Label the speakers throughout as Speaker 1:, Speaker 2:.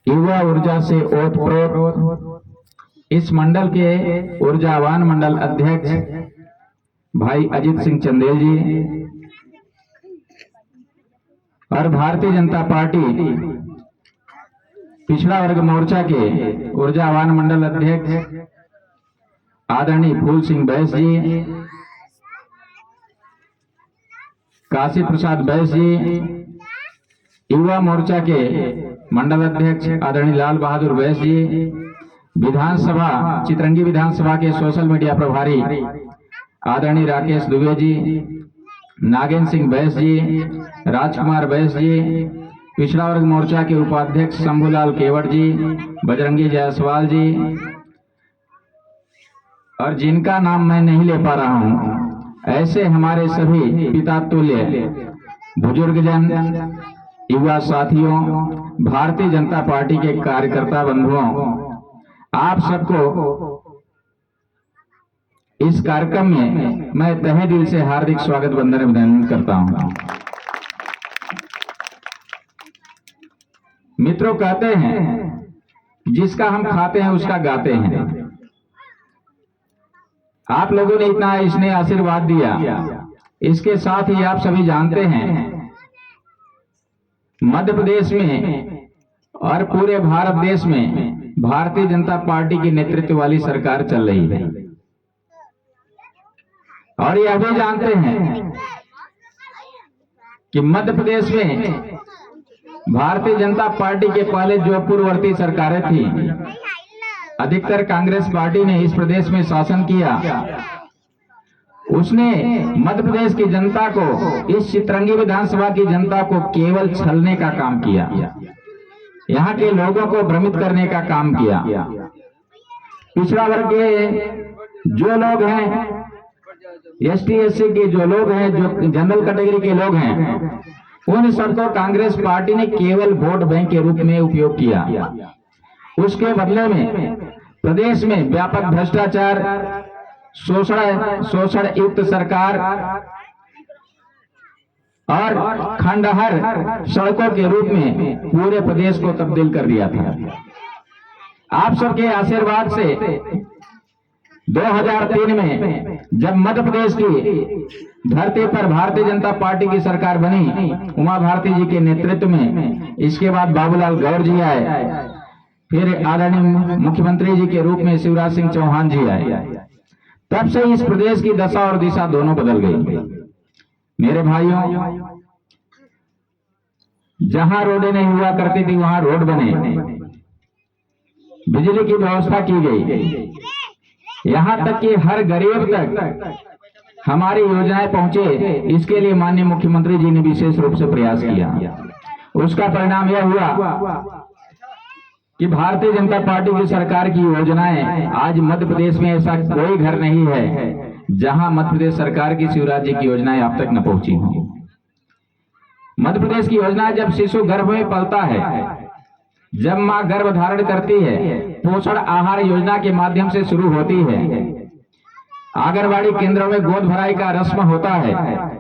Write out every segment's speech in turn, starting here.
Speaker 1: युवा ऊर्जा से ओतप्रोत इस मंडल के ऊर्जावान मंडल अध्यक्ष भाई अजीत सिंह चंदेल जी और भारतीय जनता पार्टी पिछड़ा वर्ग मोर्चा के ऊर्जावान मंडल अध्यक्ष आदरणीय फूल सिंह बैस जी, काशी प्रसाद बैस जी, युवा मोर्चा के मंडल अध्यक्ष आदरणीय लाल बहादुर बैस जी, विधानसभा चितरंगी विधानसभा के सोशल मीडिया प्रभारी आदरणीय राकेश दुबे जी, नागेंद्र सिंह बैस जी, राजकुमार बैस जी, पिछड़ा वर्ग मोर्चा के उपाध्यक्ष शंभूलाल केवट जी, बजरंगी जायसवाल जी और जिनका नाम मैं नहीं ले पा रहा हूं, ऐसे हमारे सभी पिता तुल्य बुजुर्गजन, युवा साथियों, भारतीय जनता पार्टी के कार्यकर्ता बंधुओं, आप सबको इस कार्यक्रम में मैं तहे दिल से हार्दिक स्वागत वंदन अभिनंदन करता हूं। मित्रों, कहते हैं जिसका हम खाते हैं उसका गाते हैं। आप लोगों ने इतना इसने आशीर्वाद दिया, इसके साथ ही आप सभी जानते हैं मध्य प्रदेश में और पूरे भारत देश में भारतीय जनता पार्टी की नेतृत्व वाली सरकार चल रही है। और यह भी जानते हैं कि मध्य प्रदेश में भारतीय जनता पार्टी के पहले जो पूर्ववर्ती सरकारें थी, अधिकतर कांग्रेस पार्टी ने इस प्रदेश में शासन किया। उसने मध्य प्रदेश की जनता को, इस चितरंगी विधानसभा की जनता को केवल छलने का काम किया, यहाँ के लोगों को भ्रमित करने का काम किया। पिछड़ा वर्ग के जो लोग हैं, एसटी एससी के जो लोग हैं, जो जनरल कैटेगरी के लोग हैं, उन सबको कांग्रेस पार्टी ने केवल वोट बैंक के रूप में उपयोग किया। उसके बदले में प्रदेश में व्यापक भ्रष्टाचार, शोषण युक्त सरकार और खंडहर सड़कों के रूप में पूरे प्रदेश को तब्दील कर दिया था। आप सबके आशीर्वाद से 2003 में जब मध्य प्रदेश की धरती पर भारतीय जनता पार्टी की सरकार बनी, उमा भारती जी के नेतृत्व में, इसके बाद बाबूलाल गौर जी आए, फिर आदरणीय मुख्यमंत्री जी के रूप में शिवराज सिंह चौहान जी आए। तब से इस प्रदेश की दशा और दिशा दोनों बदल गई। मेरे भाइयों, जहां रोडें नहीं हुआ करती थी वहां रोड बने, बिजली की व्यवस्था की गई, यहां तक कि हर गरीब तक हमारी योजनाएं पहुंचे। इसके लिए माननीय मुख्यमंत्री जी ने विशेष रूप से प्रयास किया। उसका परिणाम यह हुआ कि भारतीय जनता पार्टी की सरकार की योजनाएं आज मध्य प्रदेश में ऐसा कोई घर नहीं है जहां मध्य प्रदेश सरकार की शिवराज जी की योजनाएं आप तक न पहुंची हों। मध्य प्रदेश की योजना जब शिशु गर्भ में पलता है, जब मां गर्भ धारण करती है, पोषण आहार योजना के माध्यम से शुरू होती है। आंगनबाड़ी केंद्रों में गोद भराई का रस्म होता है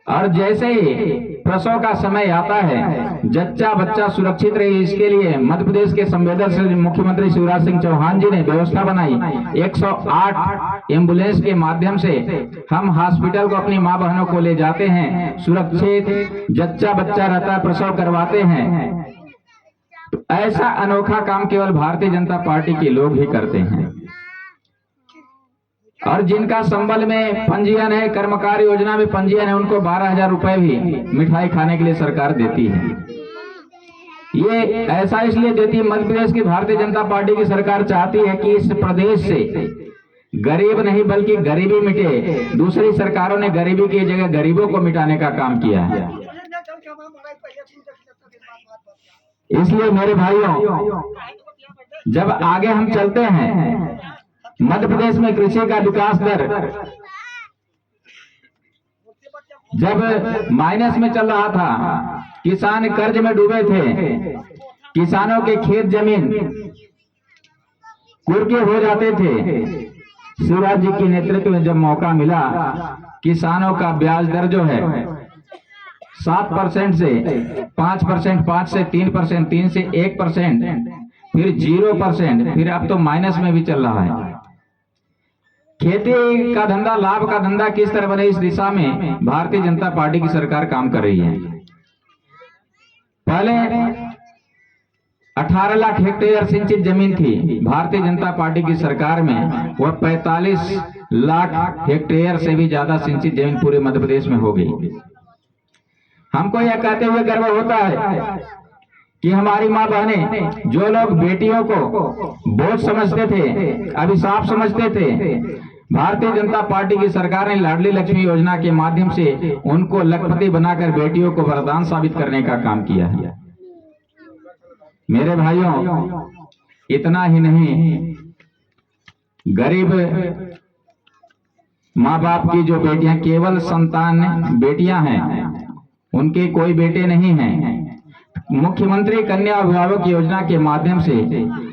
Speaker 1: और जैसे ही प्रसव का समय आता है, जच्चा बच्चा सुरक्षित रहे, इसके लिए मध्य प्रदेश के संवेदनशील मुख्यमंत्री शिवराज सिंह चौहान जी ने व्यवस्था बनाई। 108 एम्बुलेंस के माध्यम से हम हॉस्पिटल को अपनी मां बहनों को ले जाते हैं, सुरक्षित जच्चा बच्चा रहता, प्रसव करवाते हैं। तो ऐसा अनोखा काम केवल भारतीय जनता पार्टी के लोग ही करते हैं। और जिनका संबल में पंजीयन है, कर्मकार योजना में पंजीयन है, उनको 12,000 रुपए भी मिठाई खाने के लिए सरकार देती है। ये ऐसा इसलिए देती है, मध्य प्रदेश की भारतीय जनता पार्टी की सरकार चाहती है कि इस प्रदेश से गरीब नहीं बल्कि गरीबी मिटे। दूसरी सरकारों ने गरीबी की जगह गरीबों को मिटाने का काम किया है। इसलिए मेरे भाइयों, जब आगे हम चलते हैं, मध्य प्रदेश में कृषि का विकास दर जब माइनस में चल रहा था, किसान कर्ज में डूबे थे, किसानों के खेत जमीन कुर्के हो जाते थे, शिवराज जी के नेतृत्व में जब मौका मिला, किसानों का ब्याज दर जो है 7% से 5%, 5 से 3%, 3 से 1%, फिर 0%, फिर अब तो माइनस में भी चल रहा है। खेती का धंधा, लाभ का धंधा किस तरह बने, इस दिशा में भारतीय जनता पार्टी की सरकार काम कर रही है। पहले 18 लाख हेक्टेयर सिंचित जमीन थी, भारतीय जनता पार्टी की सरकार में वह 45 लाख हेक्टेयर से भी ज्यादा सिंचित जमीन पूरे मध्य प्रदेश में हो गई। हमको यह कहते हुए गर्व होता है कि हमारी मां बहनें, जो लोग बेटियों को बोझ समझते थे, अभिशाप समझते थे, भारतीय जनता पार्टी की सरकार ने लाडली लक्ष्मी योजना के माध्यम से उनको लखपति बनाकर बेटियों को वरदान साबित करने का काम किया है। मेरे भाइयों, इतना ही नहीं, गरीब माँ बाप की जो बेटियां, केवल संतान बेटियां हैं, उनके कोई बेटे नहीं हैं, मुख्यमंत्री कन्या अभिभावक योजना के माध्यम से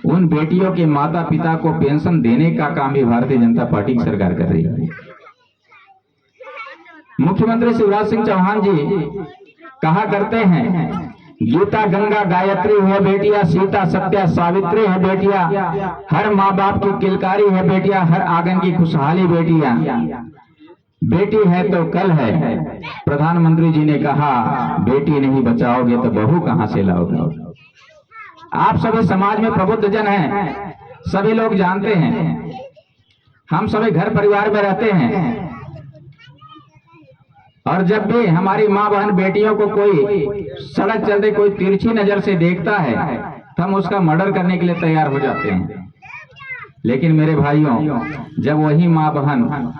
Speaker 1: उन बेटियों के माता पिता को पेंशन देने का काम भी भारतीय जनता पार्टी की सरकार कर रही है। मुख्यमंत्री शिवराज सिंह चौहान जी कहा करते हैं, गीता गंगा गायत्री है बेटिया, सीता सत्या सावित्री है बेटिया, हर माँ बाप की किलकारी है बेटिया, हर आंगन की खुशहाली बेटिया, बेटी है तो कल है। प्रधानमंत्री जी ने कहा, बेटी नहीं बचाओगे तो बहू कहां से लाओगे। आप सभी समाज में प्रबुद्ध जन हैं, सभी लोग जानते हैं, हम सभी घर परिवार में रहते हैं, और जब भी हमारी माँ बहन बेटियों को कोई सड़क चलते कोई तिरछी नजर से देखता है तो हम उसका मर्डर करने के लिए तैयार हो जाते हैं। लेकिन मेरे भाइयों, जब वही माँ बहन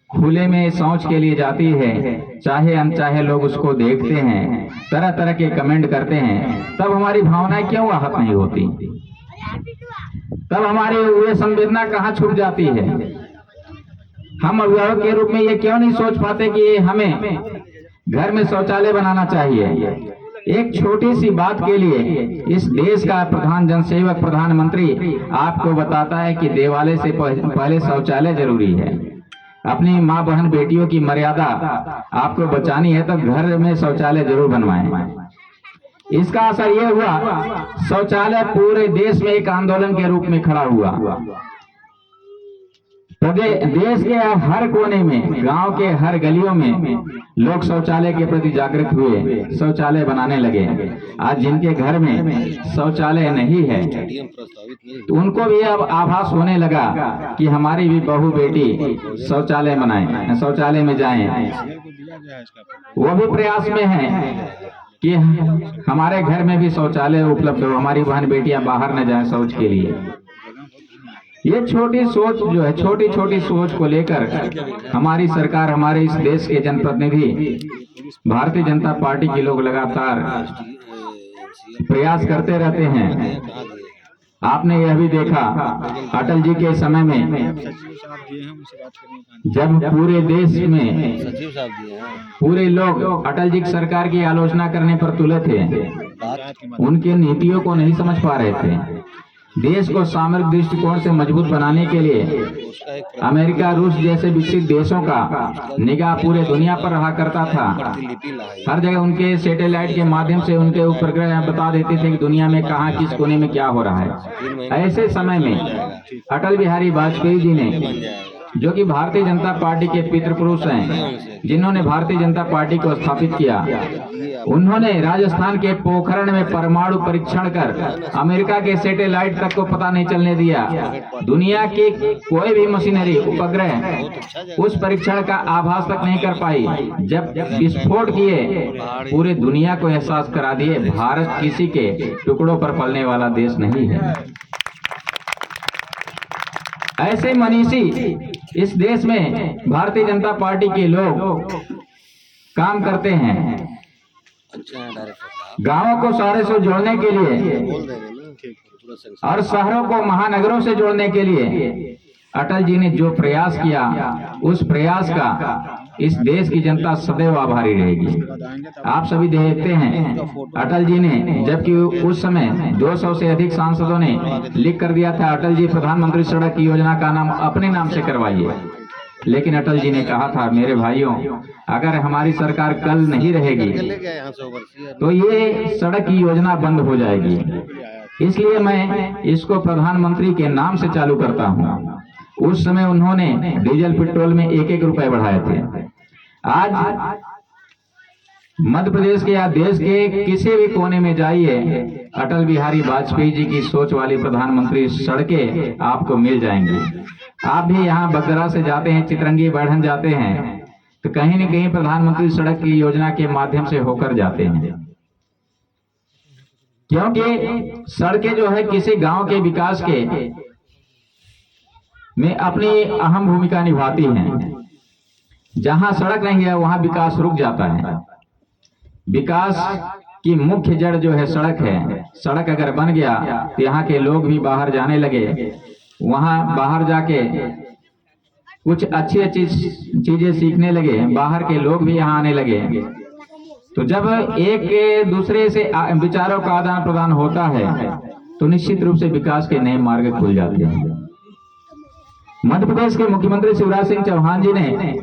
Speaker 1: खुले में शौच के लिए जाती है, चाहे अनचाहे लोग उसको देखते हैं, तरह तरह के कमेंट करते हैं, तब हमारी भावनाएं क्यों आहत नहीं होती? तब हमारी वे संवेदना कहाँ छुप जाती है? हम अभिभावक के रूप में ये क्यों नहीं सोच पाते कि हमें घर में शौचालय बनाना चाहिए? एक छोटी सी बात के लिए इस देश का प्रधान जनसेवक प्रधानमंत्री आपको बताता है कि देवालय से पहले शौचालय जरूरी है। अपनी माँ बहन बेटियों की मर्यादा आपको बचानी है तो घर में शौचालय जरूर बनवाएं। इसका असर यह हुआ, शौचालय पूरे देश में एक आंदोलन के रूप में खड़ा हुआ। देश के हर कोने में, गांव के हर गलियों में लोग शौचालय के प्रति जागृत हुए, शौचालय बनाने लगे। आज जिनके घर में शौचालय नहीं है तो उनको भी अब आभास होने लगा कि हमारी भी बहू बेटी शौचालय बनाए, शौचालय में जाएं। वो भी प्रयास में है कि हमारे घर में भी शौचालय उपलब्ध हो, हमारी बहन बेटियां बाहर न जाएं शौच के लिए। ये छोटी सोच जो है, छोटी छोटी सोच को लेकर हमारी सरकार, हमारे इस देश के जनप्रतिनिधि, भारतीय जनता पार्टी के लोग लगातार प्रयास करते रहते हैं। आपने यह भी देखा, अटल जी के समय में जब पूरे देश में पूरे लोग अटल जी की सरकार की आलोचना करने पर तुले थे, उनके नीतियों को नहीं समझ पा रहे थे। देश को सामरिक दृष्टिकोण से मजबूत बनाने के लिए अमेरिका, रूस जैसे विकसित देशों का निगाह पूरे दुनिया पर रहा करता था। हर जगह उनके सैटेलाइट के माध्यम से उनके उपग्रह बता देते थे कि दुनिया में कहाँ किस कोने में क्या हो रहा है। ऐसे समय में अटल बिहारी वाजपेयी जी ने, जो कि भारतीय जनता पार्टी के पितृपुरुष हैं, जिन्होंने भारतीय जनता पार्टी को स्थापित किया, उन्होंने राजस्थान के पोखरण में परमाणु परीक्षण कर अमेरिका के सैटेलाइट तक को पता नहीं चलने दिया। दुनिया की कोई भी मशीनरी, उपग्रह उस परीक्षण का आभास तक नहीं कर पाई। जब विस्फोट किए, पूरे दुनिया को एहसास करा दिए, भारत किसी के टुकड़ों पर पलने वाला देश नहीं है। ऐसे मनीषी इस देश में भारतीय जनता पार्टी के लोग काम करते हैं। गांवों को शहरों से जोड़ने के लिए और शहरों को महानगरों से जोड़ने के लिए अटल जी ने जो प्रयास किया, उस प्रयास का इस देश की जनता सदैव आभारी रहेगी। आप सभी देखते हैं, अटल जी ने, जबकि उस समय 200 से अधिक सांसदों ने लिख कर दिया था, अटल जी प्रधानमंत्री सड़क योजना का नाम अपने नाम से करवाइए। लेकिन अटल जी ने कहा था, मेरे भाइयों, अगर हमारी सरकार कल नहीं रहेगी तो ये सड़क की योजना बंद हो जाएगी। इसलिए मैं इसको प्रधानमंत्री के नाम से चालू करता हूँ। उस समय उन्होंने डीजल पेट्रोल में 1-1 रुपए बढ़ाए थे। आज मध्य प्रदेश के या देश के किसी भी कोने में जाइए, अटल बिहारी वाजपेयी जी की सोच वाली प्रधानमंत्री सड़कें आपको मिल जाएंगी। आप भी यहाँ बगरा से जाते हैं, चितरंगी बढ़न जाते हैं, तो कहीं न कहीं प्रधानमंत्री सड़क की योजना के माध्यम से होकर जाते हैं, क्योंकि सड़कें जो है किसी गांव के विकास के में अपनी अहम भूमिका निभाती हैं। जहां सड़क नहीं है वहां विकास रुक जाता है। विकास की मुख्य जड़ जो है सड़क है। सड़क अगर बन गया तो यहाँ के लोग भी बाहर जाने लगे, वहां बाहर जाके कुछ अच्छी चीजें सीखने लगे, बाहर के लोग भी यहाँ आने लगे। तो जब एक दूसरे से विचारों का आदान प्रदान होता है तो निश्चित रूप से विकास के नए मार्ग खुल जाते हैं। मध्य प्रदेश के मुख्यमंत्री शिवराज सिंह चौहान जी ने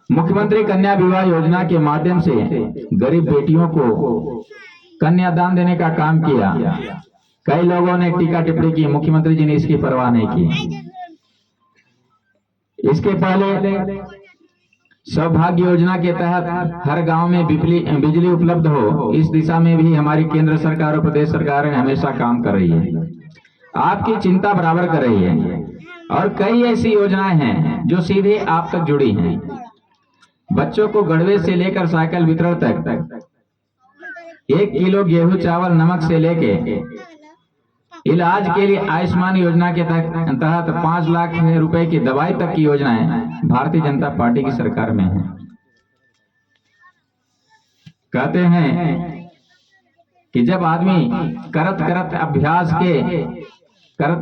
Speaker 1: मुख्यमंत्री कन्या विवाह योजना के माध्यम से गरीब बेटियों को कन्यादान देने का काम किया। कई लोगों ने टीका टिप्पणी की, मुख्यमंत्री जी ने इसकी परवाह नहीं की। इसके पहले सौभाग्य योजना के तहत हर गांव में बिजली उपलब्ध हो, इस दिशा में भी हमारी केंद्र सरकार और प्रदेश सरकार हमेशा काम कर रही है, आपकी चिंता बराबर कर रही है। और कई ऐसी योजनाएं हैं जो सीधे आप तक जुड़ी हैं। बच्चों को गड़वे से लेकर साइकिल वितरण तक, 1 किलो गेहूं चावल नमक से लेके इलाज के लिए आयुष्मान योजना के तहत 5 लाख रुपए की दवाई तक की योजनाएं भारतीय जनता पार्टी की सरकार में है। कहते हैं कि जब आदमी करत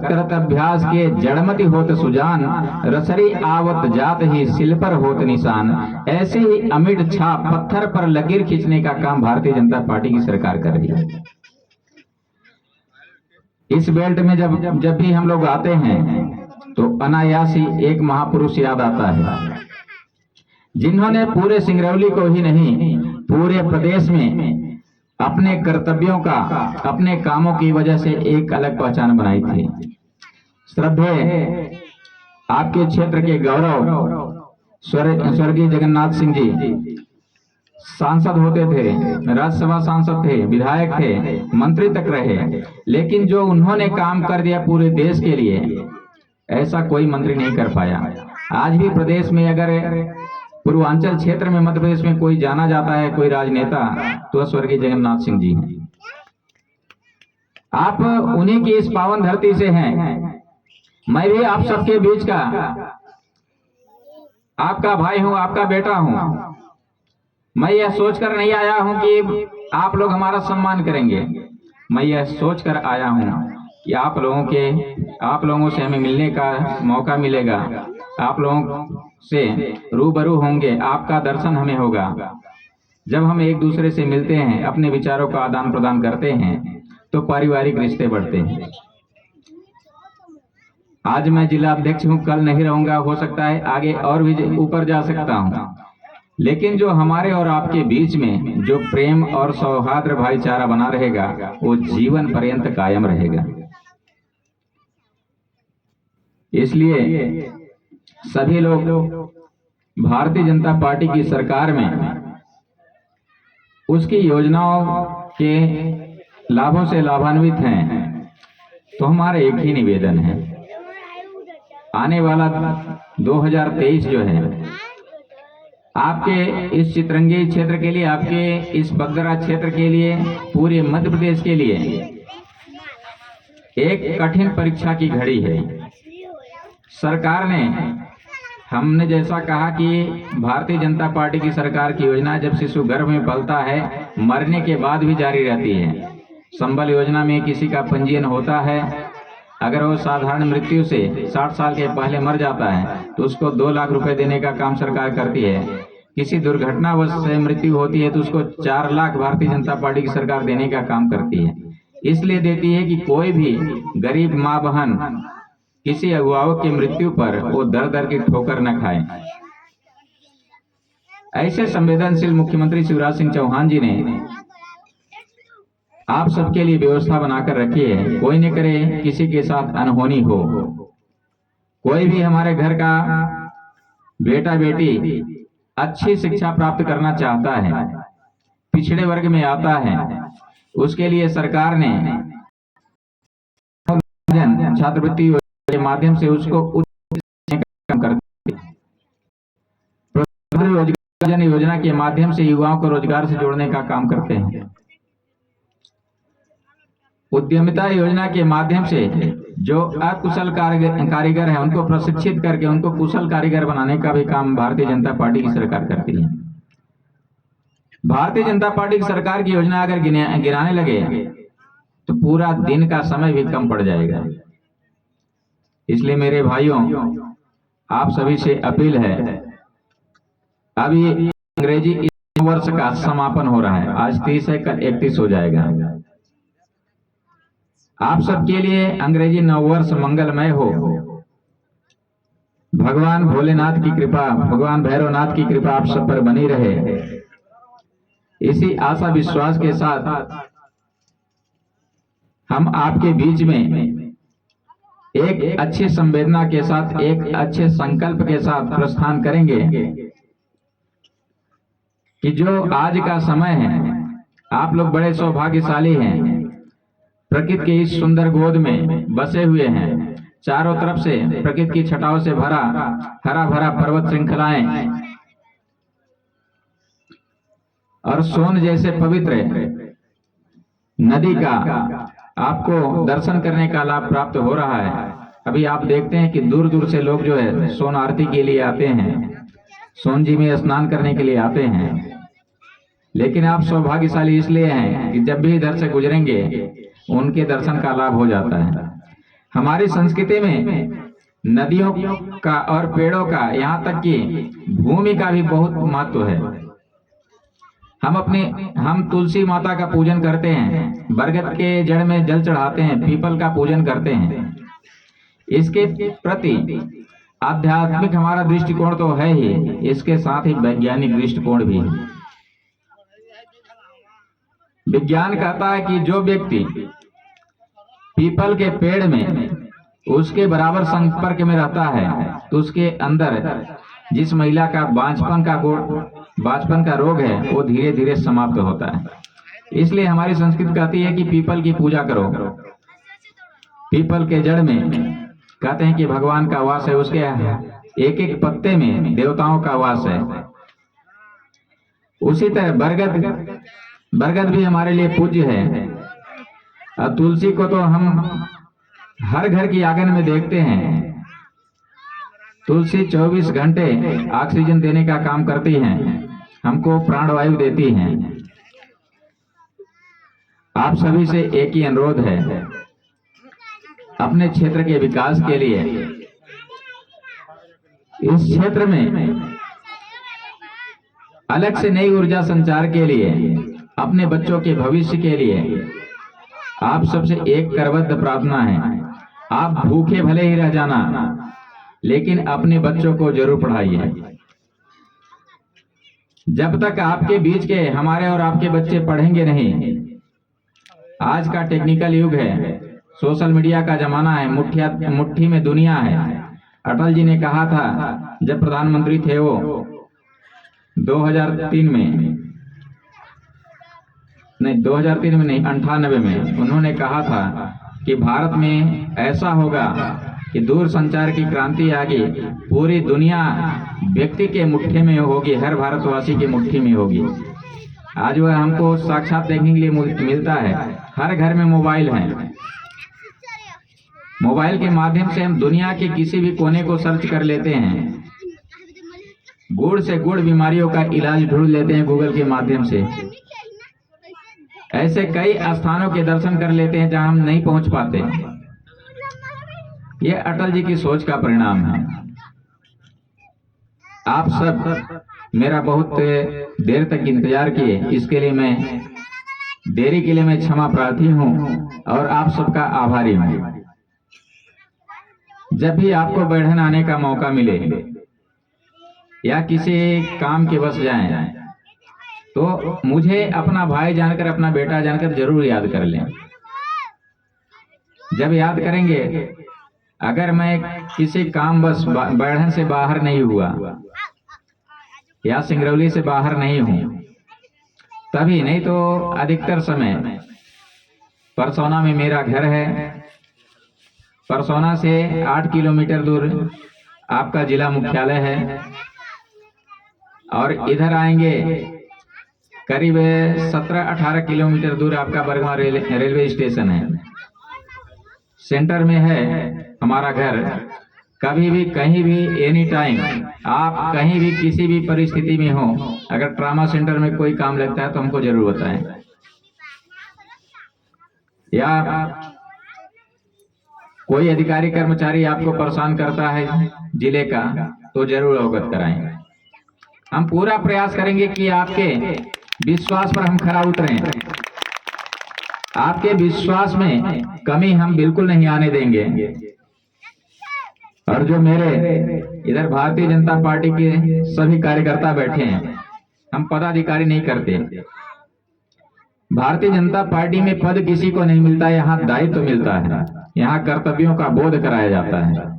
Speaker 1: करत अभ्यास के जड़मति होत सुजान, रसरी आवत जात ही सिल पर होत निशान। ऐसे ही अमिट छाप पत्थर पर लकीर खींचने का काम भारतीय जनता पार्टी की सरकार कर रही है। इस बेल्ट में जब भी हम लोग आते हैं तो अनायास ही एक महापुरुष याद आता है, जिन्होंने पूरे सिंगरौली को ही नहीं पूरे प्रदेश में अपने कर्तव्यों का, अपने कामों की वजह से एक अलग पहचान बनाई थी। श्रद्धेय आपके क्षेत्र के गौरव स्वर्गीय जगन्नाथ सिंह जी सांसद होते थे, राज्यसभा सांसद थे, विधायक थे, मंत्री तक रहे, लेकिन जो उन्होंने काम कर दिया पूरे देश के लिए, ऐसा कोई मंत्री नहीं कर पाया। आज भी प्रदेश में अगर पूर्वांचल क्षेत्र में मध्य प्रदेश में कोई जाना जाता है, कोई राजनेता, तो स्वर्गीय जगन्नाथ सिंह जी हैं। आप उन्हीं की इस पावन धरती से हैं। मैं भी आप सबके बीच का आपका भाई हूं, आपका बेटा हूं। मैं यह सोचकर नहीं आया हूं कि आप लोग हमारा सम्मान करेंगे। मैं यह सोचकर आया हूं कि आप लोगों से हमें मिलने का मौका मिलेगा, आप लोगों से रूबरू होंगे, आपका दर्शन हमें होगा। जब हम एक दूसरे से मिलते हैं, अपने विचारों का आदान प्रदान करते हैं, तो पारिवारिक रिश्ते बढ़ते हैं। आज मैं जिला अध्यक्ष हूं, कल नहीं रहूंगा, हो सकता है आगे और भी ऊपर जा सकता हूं, लेकिन जो हमारे और आपके बीच में जो प्रेम और सौहार्द भाईचारा बना रहेगा, वो जीवन पर्यंत कायम रहेगा। इसलिए सभी लोग भारतीय जनता पार्टी की सरकार में उसकी योजनाओं के लाभों से लाभान्वित हैं। तो हमारा एक ही निवेदन है, आने वाला 2023 जो है, आपके इस चितरंगी क्षेत्र के लिए, आपके इस बगरा क्षेत्र के लिए, पूरे मध्य प्रदेश के लिए एक कठिन परीक्षा की घड़ी है। सरकार ने, हमने जैसा कहा कि भारतीय जनता पार्टी की सरकार की योजना जब शिशु गर्भ में पलता है, मरने के बाद भी जारी रहती है। संबल योजना में किसी का पंजीयन होता है, अगर वो साधारण मृत्यु से 60 साल के पहले मर जाता है तो उसको 2 लाख रुपए देने का काम सरकार करती है। किसी दुर्घटनावश से मृत्यु होती है तो उसको 4 लाख भारतीय जनता पार्टी की सरकार देने का काम करती है। इसलिए देती है कि कोई भी गरीब माँ बहन किसी अगुवाओं की मृत्यु पर वो दर दर की ठोकर न खाए। ऐसे संवेदनशील मुख्यमंत्री शिवराज सिंह चौहान जी ने आप सबके लिए व्यवस्था बनाकर रखी है। कोई न करे किसी के साथ अनहोनी हो। कोई भी हमारे घर का बेटा बेटी अच्छी शिक्षा प्राप्त करना चाहता है, पिछड़े वर्ग में आता है, उसके लिए सरकार ने छात्रवृत्ति योजना के माध्यम से उसको उच्च काम करती है। रोजगार योजना के माध्यम से युवाओं को रोजगार से जोड़ने का काम करते हैं। उद्यमिता योजना के माध्यम से जो अकुशल कारीगर हैं उनको प्रशिक्षित करके उनको कुशल कारीगर बनाने का भी काम भारतीय जनता पार्टी की सरकार करती है। भारतीय जनता पार्टी की सरकार की योजना अगर गिनाने लगे तो पूरा दिन का समय भी कम पड़ जाएगा। इसलिए मेरे भाइयों, आप सभी से अपील है, अभी अंग्रेजी इस वर्ष का समापन हो रहा है। आज 30 है, कल 31 हो जाएगा। आप सबके लिए अंग्रेजी नववर्ष मंगलमय हो। भगवान भोलेनाथ की कृपा, भगवान भैरवनाथ की कृपा आप सब पर बनी रहे। इसी आशा विश्वास के साथ हम आपके बीच में एक अच्छी संवेदना के साथ, एक अच्छे संकल्प के साथ प्रस्थान करेंगे कि जो आज का समय है, आप लोग बड़े सौभाग्यशाली हैं। प्रकृति के इस सुंदर गोद में बसे हुए हैं। चारों तरफ से प्रकृति की छटाओं से भरा हरा भरा पर्वत श्रृंखलाएं और सोन जैसे पवित्र नदी का आपको दर्शन करने का लाभ प्राप्त हो रहा है। अभी आप देखते हैं कि दूर दूर से लोग जो है सोन आरती के लिए आते हैं, सोन जी में स्नान करने के लिए आते हैं। लेकिन आप सौभाग्यशाली इसलिए हैं कि जब भी इधर से गुजरेंगे उनके दर्शन का लाभ हो जाता है। हमारी संस्कृति में नदियों का और पेड़ों का, यहाँ तक कि भूमि का भी बहुत महत्व है। हम तुलसी माता का पूजन करते हैं, बरगद के जड़ में जल चढ़ाते हैं, पीपल का पूजन करते हैं। इसके प्रति आध्यात्मिक हमारा दृष्टिकोण तो है ही, इसके साथ ही वैज्ञानिक दृष्टिकोण भी है। विज्ञान कहता है कि जो व्यक्ति पीपल के पेड़ में उसके बराबर संपर्क में रहता है तो उसके अंदर जिस महिला का बांझपन का रोग है वो धीरे धीरे समाप्त होता है। इसलिए हमारी संस्कृति कहती है कि पीपल की पूजा करो। पीपल के जड़ में कहते हैं कि भगवान का वास है, उसके एक एक पत्ते में देवताओं का वास है। उसी तरह बरगद भी हमारे लिए पूज्य है। और तुलसी को तो हम हर घर की आंगन में देखते हैं। तुलसी 24 घंटे ऑक्सीजन देने का काम करती हैं, हमको प्राणवायु देती हैं। आप सभी से एक ही अनुरोध है, अपने क्षेत्र के विकास के लिए इस क्षेत्र में अलग से नई ऊर्जा संचार के लिए, अपने बच्चों के भविष्य के लिए आप सबसे एक करबद्ध प्रार्थना है। आप भूखे भले ही रह जाना, लेकिन अपने बच्चों को जरूर पढ़ाइए। जब तक आपके बीच के हमारे और आपके बच्चे पढ़ेंगे नहीं, आज का टेक्निकल युग है, सोशल मीडिया का जमाना है, मुट्ठी में दुनिया है। अटल जी ने कहा था जब प्रधानमंत्री थे वो 2003 में नहीं 2003 में नहीं 98 में उन्होंने कहा था कि भारत में ऐसा होगा कि दूर संचार की क्रांति आगे पूरी दुनिया व्यक्ति के मुट्ठी में होगी, हर भारतवासी की मुट्ठी में होगी। आज वह हमको साक्षात देखने के लिए मिलता है। हर घर में मोबाइल है। मोबाइल के माध्यम से हम दुनिया के किसी भी कोने को सर्च कर लेते हैं। गुड़ से गुड़ बीमारियों का इलाज ढूंढ लेते हैं गूगल के माध्यम से। ऐसे कई स्थानों के दर्शन कर लेते हैं जहां हम नहीं पहुंच पाते। ये अटल जी की सोच का परिणाम है। आप सब मेरा बहुत देर तक इंतजार किए, इसके लिए मैं देरी के लिए मैं क्षमा प्रार्थी हूं और आप सबका आभारी हूं। जब भी आपको बैठन आने का मौका मिले या किसी काम के बस जाएं, तो मुझे अपना भाई जानकर, अपना बेटा जानकर जरूर याद कर लें। जब याद करेंगे, अगर मैं किसी काम बस बैठन से बाहर नहीं हुआ या सिंगरौली से बाहर नहीं हूं, तभी, नहीं तो अधिकतर समय परसौना में मेरा घर है। परसौना से 8 किलोमीटर दूर आपका जिला मुख्यालय है, और इधर आएंगे करीब 17-18 किलोमीटर दूर आपका बरगवा रेलवे स्टेशन है। सेंटर में है हमारा घर। कभी भी, कहीं भी, एनी टाइम, आप कहीं भी किसी भी परिस्थिति में हो, अगर ट्रामा सेंटर में कोई काम लगता है तो हमको जरूर बताएं, या कोई अधिकारी कर्मचारी आपको परेशान करता है जिले का, तो जरूर अवगत कराएं। हम पूरा प्रयास करेंगे कि आपके विश्वास पर हम खरा उतरें। आपके विश्वास में कमी हम बिल्कुल नहीं आने देंगे। और जो मेरे इधर भारतीय जनता पार्टी के सभी कार्यकर्ता बैठे हैं, हम पदाधिकारी नहीं करते। भारतीय जनता पार्टी में पद किसी को नहीं मिलता, यहाँ दायित्व तो मिलता है, यहाँ कर्तव्यों का बोध कराया जाता है।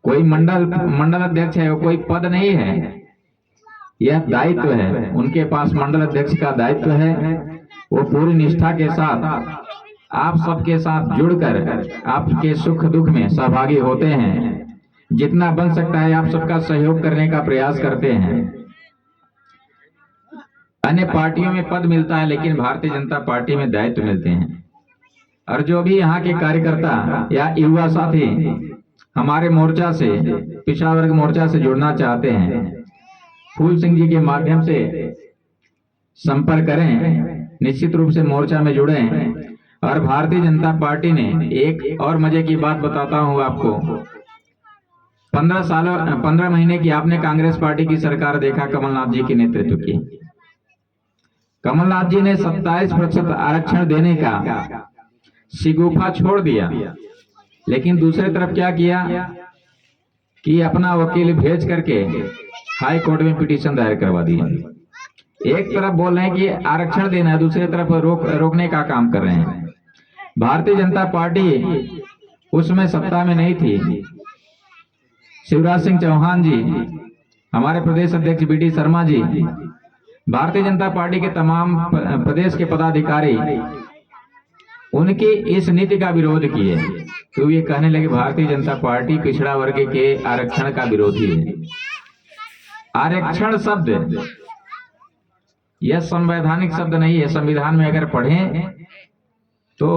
Speaker 1: कोई मंडल अध्यक्ष है, वो कोई पद नहीं है, यह दायित्व है। उनके पास मंडल अध्यक्ष का दायित्व है। वो पूरी निष्ठा के साथ आप सबके साथ जुड़कर आपके सुख दुख में सहभागी होते हैं। जितना बन सकता है आप सबका सहयोग करने का प्रयास करते हैं। अन्य पार्टियों में पद मिलता है, लेकिन भारतीय जनता पार्टी में दायित्व मिलते हैं। और जो भी यहाँ के कार्यकर्ता या युवा साथी हमारे मोर्चा से, पिछड़ा वर्ग मोर्चा से जुड़ना चाहते हैं, फूल सिंह जी के माध्यम से संपर्क करें, निश्चित रूप से मोर्चा में जुड़ें। और भारतीय जनता पार्टी ने, एक और मजे की बात बताता हूं आपको, 15 महीने की आपने कांग्रेस पार्टी की सरकार देखा, कमलनाथ जी के नेतृत्व की। कमलनाथ जी ने 27% आरक्षण देने का शिगुफा छोड़ दिया, लेकिन दूसरी तरफ क्या किया कि अपना वकील भेज करके हाई कोर्ट में पिटीशन दायर करवा दिया। एक तरफ बोल रहे हैं कि आरक्षण देना है, दूसरी तरफ रोकने का काम कर रहे हैं। भारतीय जनता पार्टी उसमें सत्ता में नहीं थी। शिवराज सिंह चौहान जी, हमारे प्रदेश अध्यक्ष बीडी शर्मा जी, भारतीय जनता पार्टी के तमाम प्रदेश के पदाधिकारी उनकी इस नीति का विरोध किए, तो ये कहने लगे भारतीय जनता पार्टी पिछड़ा वर्ग के आरक्षण का विरोधी है। आरक्षण शब्द यह संवैधानिक शब्द नहीं है। संविधान में अगर पढ़ें तो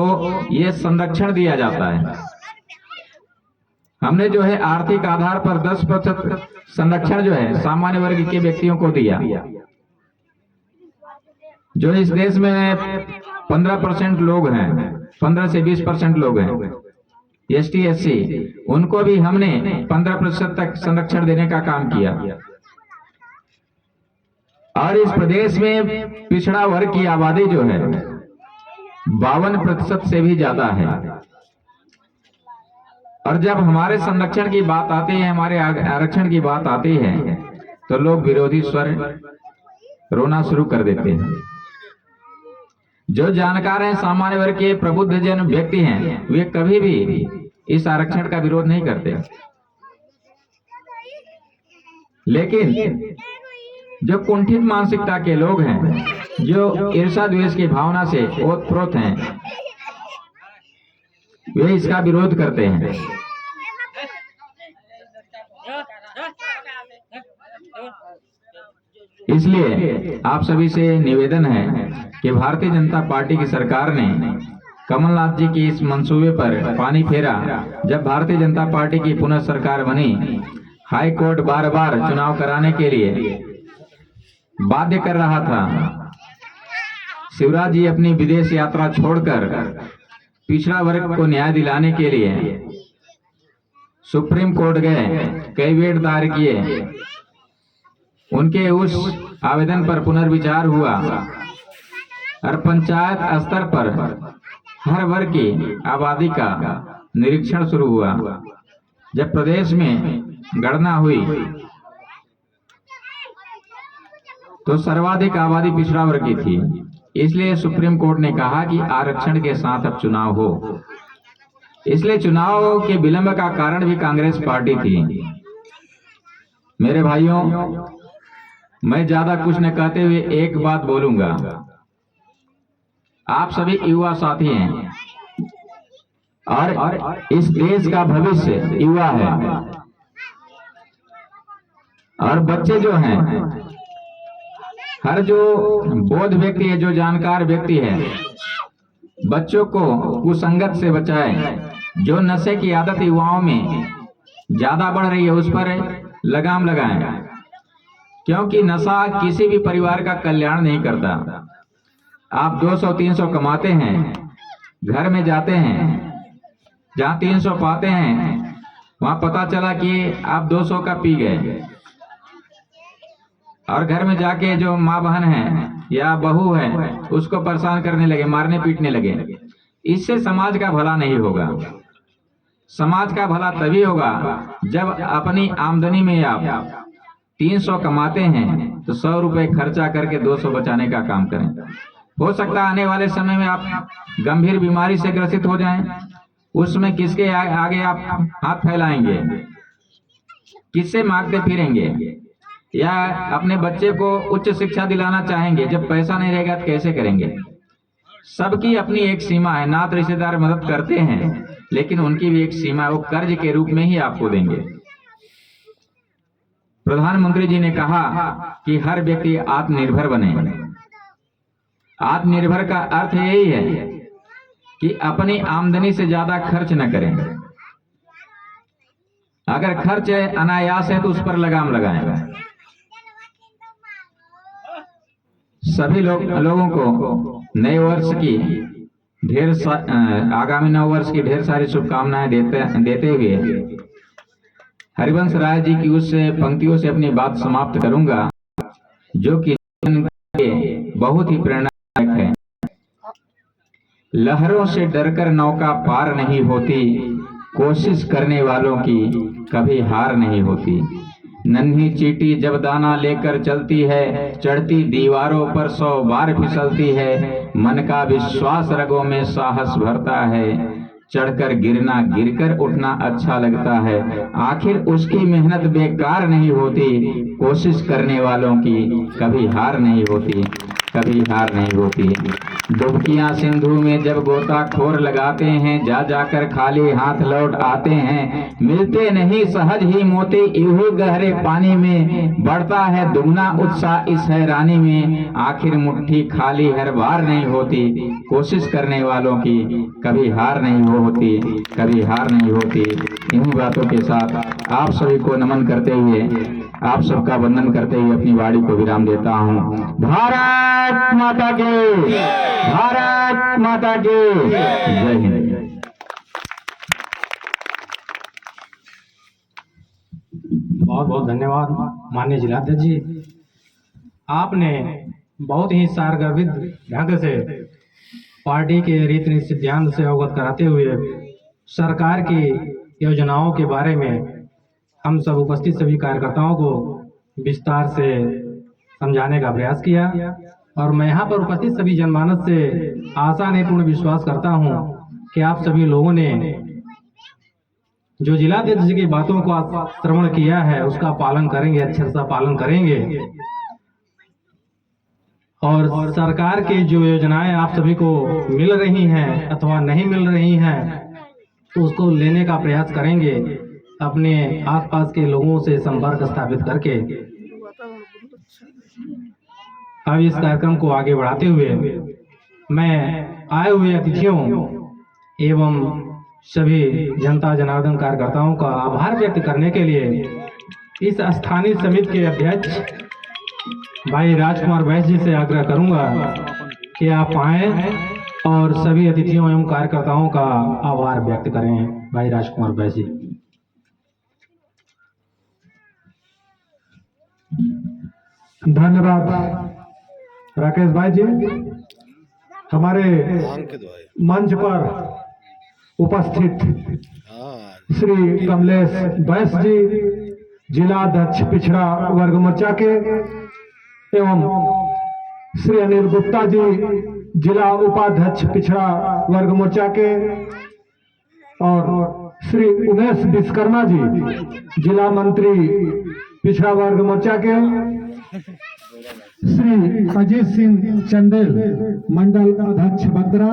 Speaker 1: यह संरक्षण दिया जाता है। हमने जो है आर्थिक आधार पर 10% संरक्षण जो है सामान्य वर्ग के व्यक्तियों को दिया। जो इस देश में 15% लोग हैं, 15 से 20% लोग हैं ST SC, उनको भी हमने 15% तक संरक्षण देने का काम किया। और इस प्रदेश में पिछड़ा वर्ग की आबादी जो है 52% से भी ज्यादा है। और जब हमारे संरक्षण की बात आती है, हमारे आरक्षण की बात आती है, तो लोग विरोधी स्वर रोना शुरू कर देते हैं। जो जानकार हैं, सामान्य वर्ग के प्रबुद्ध जन व्यक्ति हैं, वे कभी भी इस आरक्षण का विरोध नहीं करते। लेकिन जो कुंठित मानसिकता के लोग हैं, जो ईर्ष्या द्वेष की भावना से ओतप्रोत हैं, वे इसका विरोध करते हैं। इसलिए आप सभी से निवेदन है कि भारतीय जनता पार्टी की सरकार ने कमलनाथ जी की इस मंसूबे पर पानी फेरा। जब भारतीय जनता पार्टी की पुनः सरकार बनी, हाई कोर्ट बार बार चुनाव कराने के लिए बाध्य कर रहा था। शिवराज जी अपनी विदेश यात्रा छोड़कर पिछड़ा वर्ग को न्याय दिलाने के लिए सुप्रीम कोर्ट गए, कई वेट दायर किए। उनके उस आवेदन पर पुनर्विचार हुआ और पंचायत स्तर पर हर वर्ग की आबादी का निरीक्षण शुरू हुआ। जब प्रदेश में गणना हुई तो सर्वाधिक आबादी पिछड़ा वर्ग की थी, इसलिए सुप्रीम कोर्ट ने कहा कि आरक्षण के साथ अब चुनाव हो। इसलिए चुनाव के विलंब का कारण भी कांग्रेस पार्टी थी। मेरे भाइयों, मैं ज्यादा कुछ न कहते हुए एक बात बोलूंगा। आप सभी युवा साथी हैं और इस देश का भविष्य युवा है। और बच्चे जो हैं, हर जो बोध व्यक्ति है, जो जानकार व्यक्ति है, बच्चों को कुसंगत से बचाएं। जो नशे की आदत युवाओं में ज्यादा बढ़ रही है उस पर लगाम लगाएं, क्योंकि नशा किसी भी परिवार का कल्याण नहीं करता। आप 200-300 कमाते हैं, घर में जाते हैं, जहां 300 पाते हैं वहां पता चला कि आप 200 का पी गए, और घर में जाके जो माँ बहन है या बहू है उसको परेशान करने लगे, मारने पीटने लगे। इससे समाज का भला नहीं होगा। समाज का भला तभी होगा जब अपनी आमदनी में आप 300 कमाते हैं तो 100 रुपए खर्चा करके 200 बचाने का काम करें। हो सकता है आने वाले समय में आप गंभीर बीमारी से ग्रसित हो जाएं, उसमें किसके आगे आप हाथ फैलाएंगे, किससे मांगते फिरेंगे, या अपने बच्चे को उच्च शिक्षा दिलाना चाहेंगे, जब पैसा नहीं रहेगा तो कैसे करेंगे। सबकी अपनी एक सीमा है। नात रिश्तेदार मदद करते हैं, लेकिन उनकी भी एक सीमा है, वो कर्ज के रूप में ही आपको देंगे। प्रधानमंत्री जी ने कहा कि हर व्यक्ति आत्मनिर्भर बने। आत्मनिर्भर का अर्थ यही है कि अपनी आमदनी से ज्यादा खर्च न करें। अगर खर्च अनायास है तो उस पर लगाम लगाएं। सभी लोगों को नए वर्ष की आगामी नव वर्ष की ढेर सारी शुभकामनाएं देते हुए हरिवंश राय जी की उस पंक्तियों से अपनी बात समाप्त करूंगा, जो कि बहुत ही प्रेरणादायक है। लहरों से डरकर नौका पार नहीं होती, कोशिश करने वालों की कभी हार नहीं होती। नन्ही चींटी जब दाना लेकर चलती है, चढ़ती दीवारों पर 100 बार फिसलती है। मन का विश्वास रगों में साहस भरता है, चढ़कर गिरना गिरकर उठना अच्छा लगता है। आखिर उसकी मेहनत बेकार नहीं होती, कोशिश करने वालों की कभी हार नहीं होती, कभी हार नहीं होती। डुबकियां सिंधु में जब गोताखोर लगाते हैं, जा जाकर खाली हाथ लौट आते हैं। मिलते नहीं सहज ही मोती, यूं गहरे पानी में बढ़ता है दुगना उत्साह इस हैरानी में। आखिर मुट्ठी खाली हर बार नहीं होती, कोशिश करने वालों की कभी हार नहीं होती, कभी हार नहीं होती। इन्हीं बातों के साथ आप सभी को नमन करते हुए, आप सबका वंदन करते हुए अपनी वाणी को विराम देता हूँ। भारत माता की, भारत माता की जय हिंद।
Speaker 2: बहुत बहुत धन्यवाद माननीय जिलाध्यक्ष जी। आपने बहुत ही सारगर्भित ढंग से पार्टी के रीति सिद्धांत से अवगत कराते हुए सरकार की योजनाओं के बारे में हम सब उपस्थित सभी कार्यकर्ताओं को विस्तार से समझाने का प्रयास किया। और मैं यहाँ पर उपस्थित सभी जनमानस से आशा नहीं पूर्ण विश्वास करता हूँ कि आप सभी लोगों ने जो जिलाध्यक्ष जी की बातों को आप श्रवण किया है उसका पालन करेंगे, अच्छे से पालन करेंगे। और सरकार की जो योजनाएं आप सभी को मिल रही हैं अथवा नहीं मिल रही हैं तो उसको लेने का प्रयास करेंगे, अपने आसपास के लोगों से संपर्क स्थापित करके। अब इस कार्यक्रम को आगे बढ़ाते हुए मैं आए हुए अतिथियों एवं सभी जनता जनार्दन कार्यकर्ताओं का आभार व्यक्त करने के लिए इस स्थानीय समिति के अध्यक्ष भाई राजकुमार बैस जी से आग्रह करूंगा कि आप आए और सभी अतिथियों एवं कार्यकर्ताओं का आभार व्यक्त करें। भाई राजकुमार बैस जी।
Speaker 3: धन्यवाद राकेश भाई जी। हमारे मंच पर उपस्थित श्री कमलेश बैस जी, जिला अध्यक्ष पिछड़ा वर्ग मोर्चा के, एवं श्री अनिल गुप्ता जी, जिला उपाध्यक्ष पिछड़ा वर्ग मोर्चा के, और श्री उमेश विश्वकर्मा जी, जिला मंत्री पिछड़ा वर्ग मोर्चा के, श्री अजीत सिंह चंदेल, मंडल अध्यक्ष बगरा,